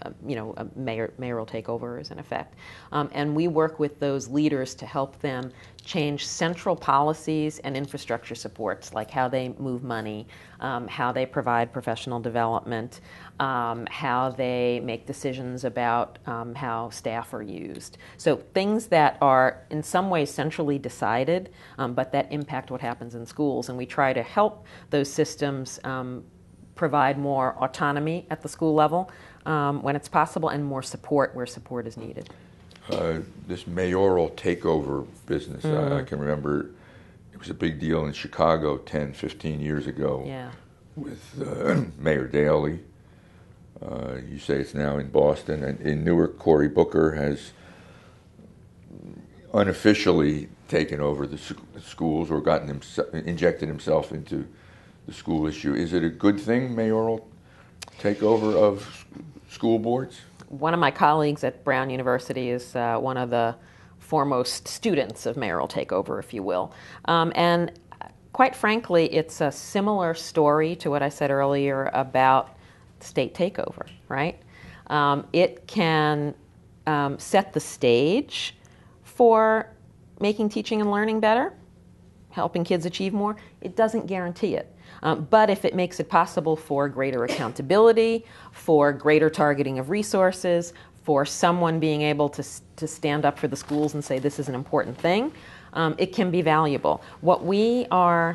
mayoral takeover is in effect. And we work with those leaders to help them change central policies and infrastructure supports, like how they move money, how they provide professional development, how they make decisions about how staff are used. So things that are in some ways centrally decided, but that impact what happens in schools. And we try to help those systems provide more autonomy at the school level when it's possible, and more support where support is needed. This mayoral takeover business, I can remember it was a big deal in Chicago 10, 15 years ago. Yeah. With Mayor Daley. You say it's now in Boston. And in Newark, Cory Booker has unofficially taken over the schools, or injected himself into the school issue. Is it a good thing, mayoral takeover of school boards? One of my colleagues at Brown University is one of the foremost students of mayoral takeover, if you will. And quite frankly, it's a similar story to what I said earlier about state takeover, right? It can set the stage for making teaching and learning better, helping kids achieve more. It doesn't guarantee it. But if it makes it possible for greater accountability, for greater targeting of resources, for someone being able to stand up for the schools and say this is an important thing, it can be valuable. The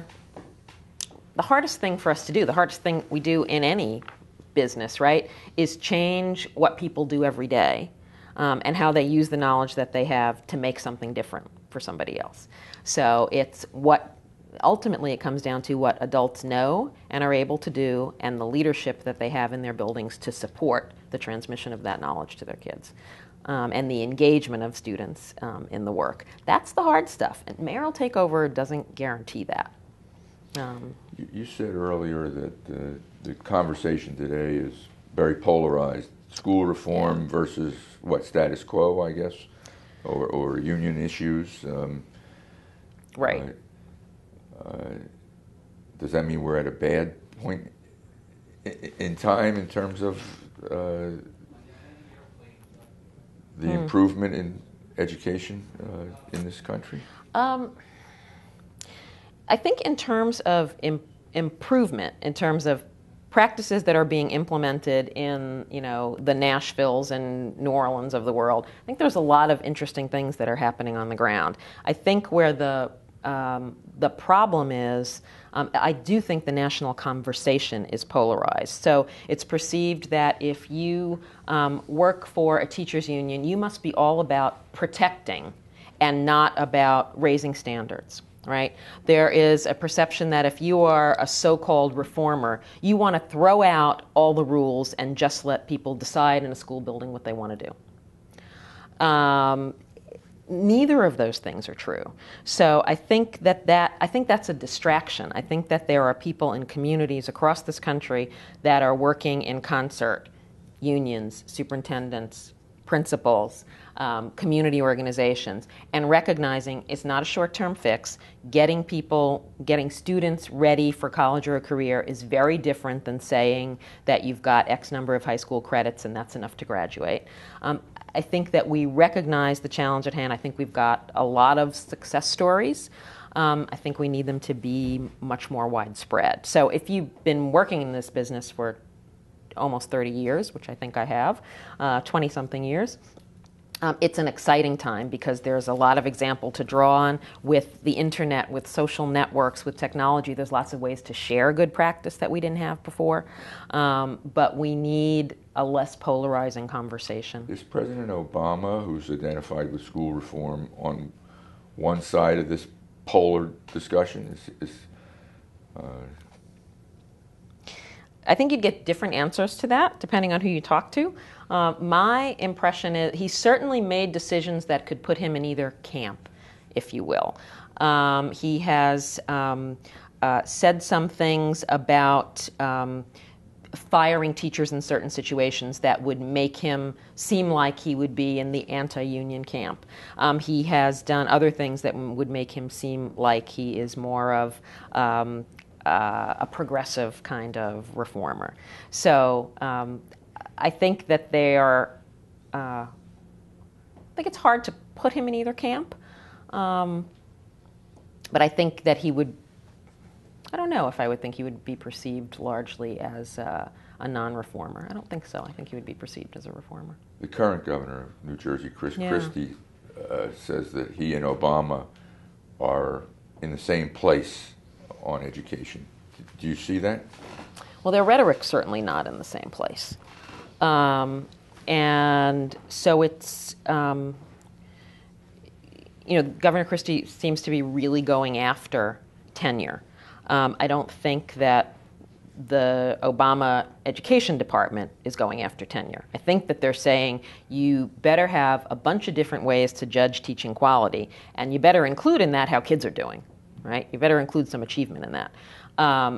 hardest thing for us to do, the hardest thing we do in any business, right, is change what people do every day and how they use the knowledge that they have to make something different for somebody else. So ultimately, it comes down to what adults know and are able to do, and the leadership that they have in their buildings to support the transmission of that knowledge to their kids, and the engagement of students in the work. That's the hard stuff, and mayoral takeover doesn't guarantee that. You said earlier that the conversation today is very polarized. School reform versus status quo, I guess, or union issues. Right. Does that mean we're at a bad point in time in terms of the improvement in education in this country? I think in terms of improvement, in terms of practices that are being implemented in, the Nashvilles and New Orleans of the world, I think there's a lot of interesting things that are happening on the ground. I think where the problem is, I do think the national conversation is polarized. So it's perceived that if you work for a teachers union, you must be all about protecting and not about raising standards. Right? There is a perception that if you are a so-called reformer, you want to throw out all the rules and just let people decide in a school building what they want to do. Neither of those things are true. So I think that's a distraction. I think that there are people in communities across this country that are working in concert, unions, superintendents, principals, community organizations, and recognizing it's not a short-term fix. Getting students ready for college or a career is very different than saying that you've got X number of high school credits and that's enough to graduate. I think that we recognize the challenge at hand. I think we've got a lot of success stories. I think we need them to be much more widespread. So if you've been working in this business for almost 30 years, which I think I have, 20-something years, it's an exciting time because there's a lot of example to draw on with the internet, with social networks, with technology. There's lots of ways to share good practice that we didn't have before, but we need a less polarizing conversation. Is President Obama, who's identified with school reform, on one side of this polar discussion? I think you'd get different answers to that depending on who you talk to. My impression is he certainly made decisions that could put him in either camp, if you will. He has said some things about firing teachers in certain situations that would make him seem like he would be in the anti-union camp. He has done other things that would make him seem like he is more of a progressive kind of reformer. So I think that they are, I think it's hard to put him in either camp. But I think that he would, I don't know if I would think he would be perceived largely as a non-reformer. I don't think so. I think he would be perceived as a reformer. The current governor of New Jersey, Chris Yeah. Christie, says that he and Obama are in the same place on education. Do you see that? Well, their rhetoric's certainly not in the same place. And so it's, Governor Christie seems to be really going after tenure. I don't think that the Obama Education Department is going after tenure. I think that they're saying you better have a bunch of different ways to judge teaching quality, and you better include in that how kids are doing, right? You better include some achievement in that,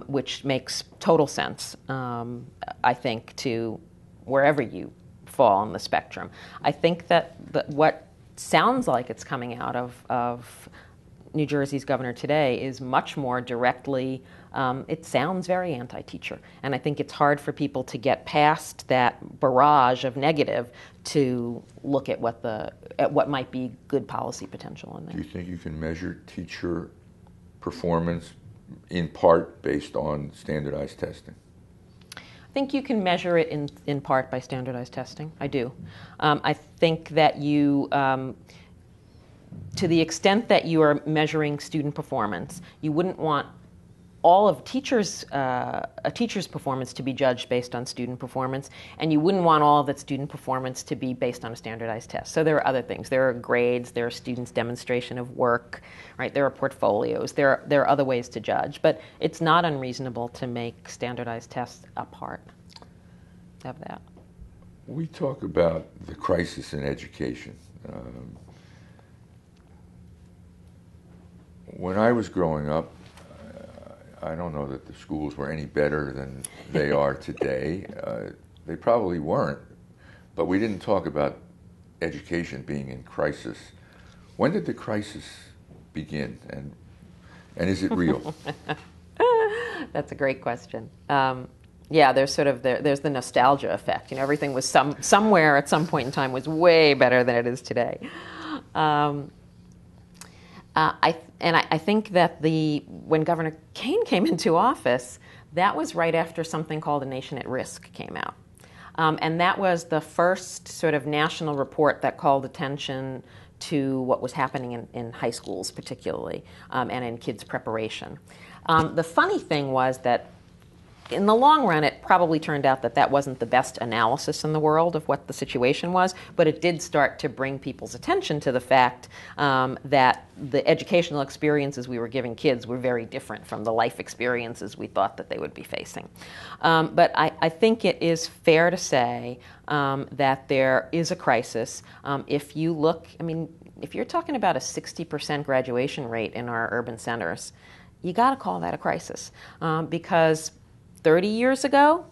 which makes total sense, I think, to wherever you fall on the spectrum. I think that what sounds like it's coming out of New Jersey's governor today is much more directly, it sounds very anti-teacher. And I think it's hard for people to get past that barrage of negative to look at what might be good policy potential in there. Do you think you can measure teacher performance in part based on standardized testing? I think you can measure it in part by standardized testing. I do. I think that you, to the extent that you are measuring student performance, you wouldn't want all of a teacher's performance to be judged based on student performance, and you wouldn't want all of that student performance to be based on a standardized test. So there are other things. There are grades, there are students' demonstration of work, right? There are portfolios, there are other ways to judge, but it's not unreasonable to make standardized tests a part of that. We talk about the crisis in education. When I was growing up, I don't know that the schools were any better than they are today. They probably weren't, but we didn't talk about education being in crisis. When did the crisis begin, and is it real? That's a great question. Yeah, there's sort of there's the nostalgia effect. Everything was somewhere at some point in time was way better than it is today. I think that when Governor Kaine came into office, that was right after something called A Nation at Risk came out. And that was the first sort of national report that called attention to what was happening in high schools particularly, and in kids' preparation. The funny thing was that in the long run, it probably turned out that that wasn't the best analysis in the world of what the situation was, but it did start to bring people's attention to the fact that the educational experiences we were giving kids were very different from the life experiences we thought that they would be facing. But I think it is fair to say that there is a crisis. If you look, I mean, if you're talking about a 60% graduation rate in our urban centers, you got to call that a crisis, because 30 years ago,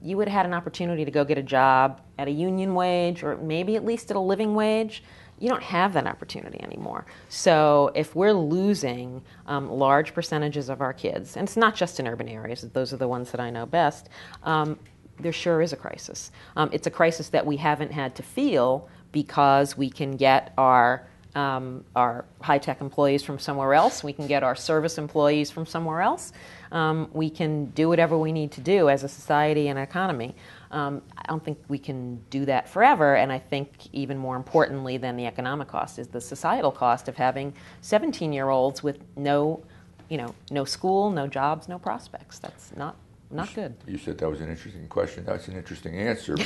you would have had an opportunity to go get a job at a union wage or maybe at least at a living wage. You don't have that opportunity anymore. So if we're losing large percentages of our kids, and it's not just in urban areas, those are the ones that I know best, there sure is a crisis. It's a crisis that we haven't had to feel because we can get our high-tech employees from somewhere else. We can get our service employees from somewhere else. We can do whatever we need to do as a society and economy. I don't think we can do that forever, and I think even more importantly than the economic cost is the societal cost of having 17-year-olds with no school, no jobs, no prospects. That's not good. You said that was an interesting question. That's an interesting answer.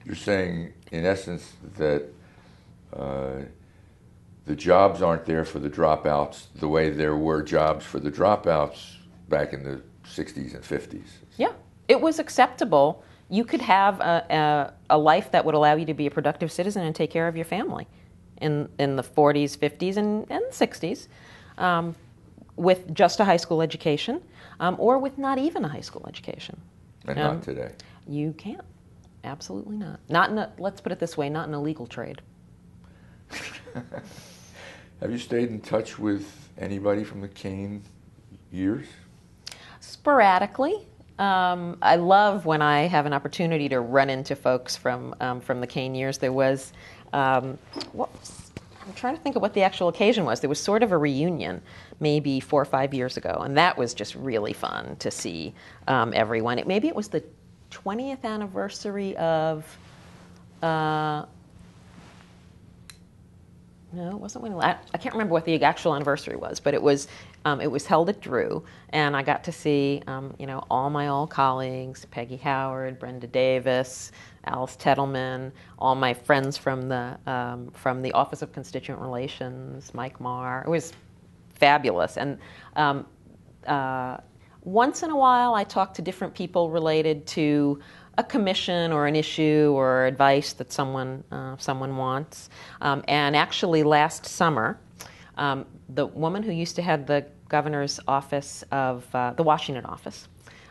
You're saying, in essence, that the jobs aren't there for the dropouts the way there were jobs for the dropouts back in the 60s and 50s. Yeah, it was acceptable. You could have a life that would allow you to be a productive citizen and take care of your family in the 40s, 50s, and 60s with just a high school education or with not even a high school education. And not today. You can't. Absolutely not. Not in let's put it this way, not in a legal trade. Have you stayed in touch with anybody from the Kaine years? Sporadically. I love when I have an opportunity to run into folks from the Kaine years. There was, I'm trying to think of what the actual occasion was. There was sort of a reunion maybe 4 or 5 years ago, and that was just really fun to see everyone. Maybe it was the 20th anniversary of... No, it wasn't I can't remember what the actual anniversary was, but it was held at Drew, and I got to see all my old colleagues: Peggy Howard, Brenda Davis, Alice Tettleman, all my friends from the Office of Constituent Relations, Mike Marr. It was fabulous, and once in a while I talk to different people related to a commission or an issue or advice that someone wants. And actually last summer, the woman who used to head the governor's office of the Washington office,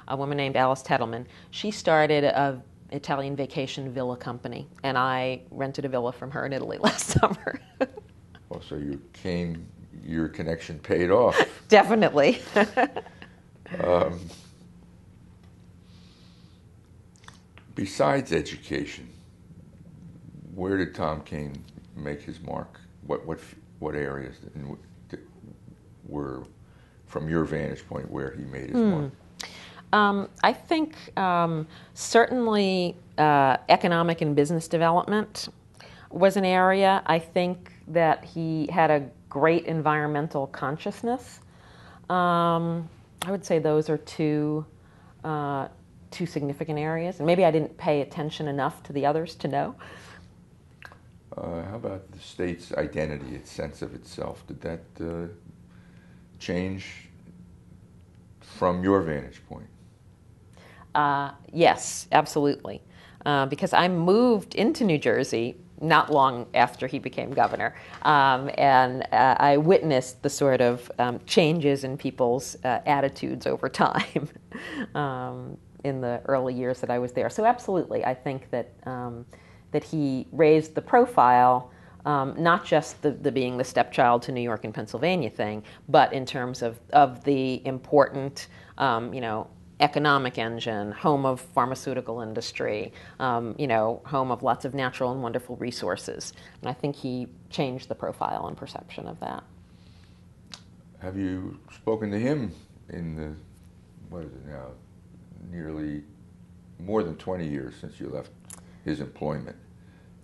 a woman named Alice Tettleman, she started a Italian vacation villa company, and I rented a villa from her in Italy last summer. Well, so your connection paid off. Definitely. Besides education, where did Tom Kane make his mark? What areas were, from your vantage point, where he made his mark? I think certainly economic and business development was an area. I think that he had a great environmental consciousness. I would say those are two significant areas, and maybe I didn't pay attention enough to the others to know. How about the state's identity, its sense of itself? Did that change from your vantage point? Yes, absolutely. Because I moved into New Jersey not long after he became governor, and I witnessed the sort of changes in people's attitudes over time. In the early years that I was there. So absolutely, I think that that he raised the profile, not just the being the stepchild to New York and Pennsylvania thing, but in terms of the important, economic engine, home of pharmaceutical industry, home of lots of natural and wonderful resources. And I think he changed the profile and perception of that. Have you spoken to him in the, what is it now, nearly more than 20 years since you left his employment?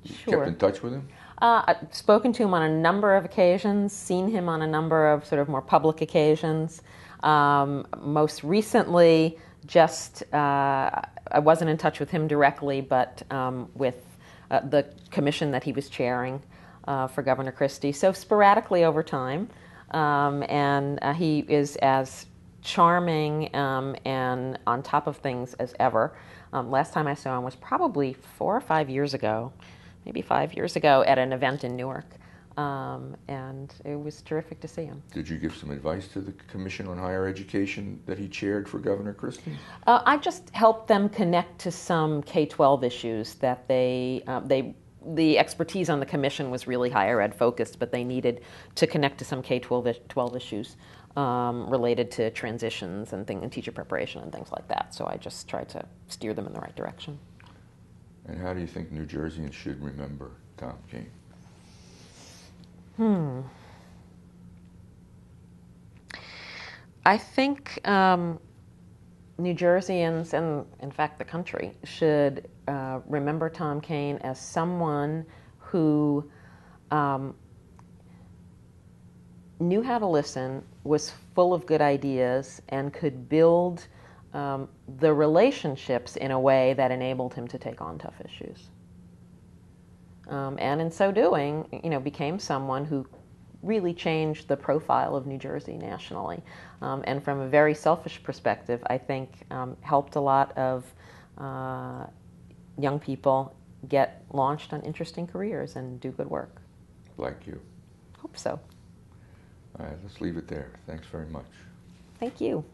You kept in touch with him? I've spoken to him on a number of occasions, seen him on a number of sort of more public occasions. Most recently, I wasn't in touch with him directly, but with the commission that he was chairing for Governor Christie. So sporadically over time, and he is as charming and on top of things as ever. Last time I saw him was probably 4 or 5 years ago, maybe 5 years ago, at an event in Newark. And it was terrific to see him. Did you give some advice to the Commission on Higher Education that he chaired for Governor Christie? I just helped them connect to some K-12 issues that the expertise on the commission was really higher ed focused, but they needed to connect to some K-12 issues related to transitions and teacher preparation and things like that. So I just tried to steer them in the right direction. And how do you think New Jerseyans should remember Tom Kane? I think New Jerseyans, and in fact the country, should remember Tom Kane as someone who knew how to listen, was full of good ideas, and could build the relationships in a way that enabled him to take on tough issues. And in so doing, became someone who really changed the profile of New Jersey nationally. And from a very selfish perspective, I think helped a lot of young people get launched on interesting careers and do good work. Like you. Hope so. All right, let's leave it there. Thanks very much. Thank you.